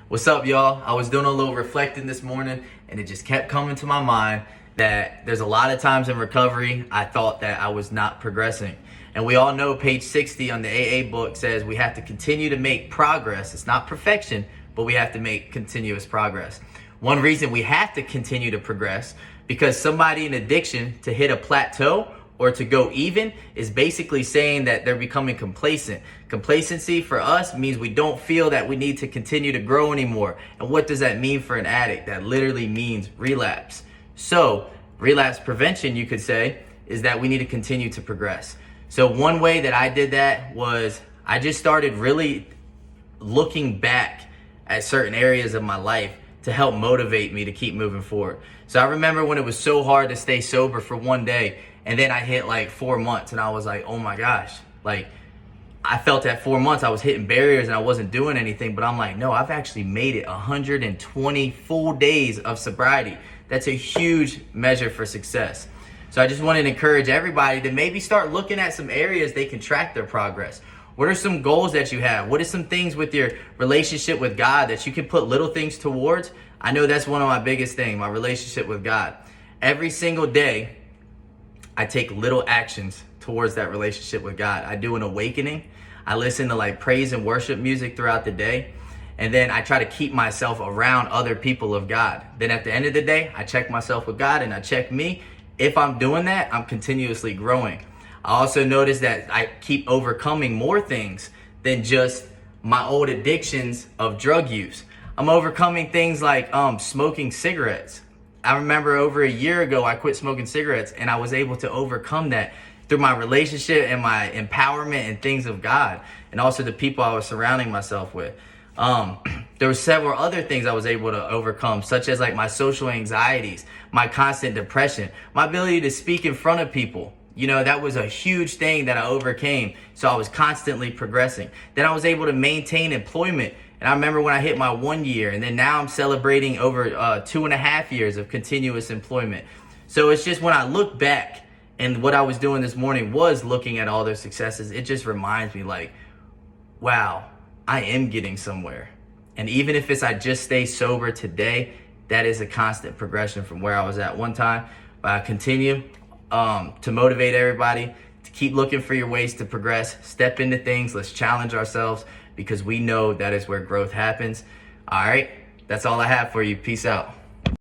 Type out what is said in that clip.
What's up, y'all? I was doing a little reflecting this morning, and it just kept coming to my mind that there's a lot of times in recovery I thought that I was not progressing. And we all know page 60 on the AA book says we have to continue to make progress. It's not perfection, but we have to make continuous progress. One reason we have to continue to progress, because somebody in addiction, to hit a plateau or to go even, is basically saying that they're becoming complacent. Complacency for us means we don't feel that we need to continue to grow anymore. And what does that mean for an addict? That literally means relapse. So relapse prevention, you could say, is that we need to continue to progress. So one way that I did that was I just started really looking back at certain areas of my life to help motivate me to keep moving forward. So I remember when it was so hard to stay sober for one day, and then I hit like 4 months, and I was like, oh my gosh, like I felt at 4 months I was hitting barriers and I wasn't doing anything, but I'm like, no, I've actually made it 120 full days of sobriety. That's a huge measure for success. So I just wanted to encourage everybody to maybe start looking at some areas they can track their progress. What are some goals that you have? What are some things with your relationship with God that you can put little things towards? I know that's one of my biggest things, my relationship with God. Every single day, I take little actions towards that relationship with God. I do an awakening. I listen to like praise and worship music throughout the day. And then I try to keep myself around other people of God. Then at the end of the day, I check myself with God and I check me. If I'm doing that, I'm continuously growing. I also notice that I keep overcoming more things than just my old addictions of drug use. I'm overcoming things like smoking cigarettes. I remember over a year ago, I quit smoking cigarettes, and I was able to overcome that through my relationship and my empowerment and things of God, and also the people I was surrounding myself with. There were several other things I was able to overcome, such as like my social anxieties, my constant depression, my ability to speak in front of people. You know, that was a huge thing that I overcame. So I was constantly progressing. Then I was able to maintain employment. And I remember when I hit my 1 year, and then now I'm celebrating over 2.5 years of continuous employment. So it's just when I look back, and what I was doing this morning was looking at all those successes, it just reminds me like, wow, I am getting somewhere. And even if it's I just stay sober today, that is a constant progression from where I was at one time. But I continue to motivate everybody to keep looking for your ways to progress, step into things, let's challenge ourselves, because we know that is where growth happens. All right, that's all I have for you. Peace out.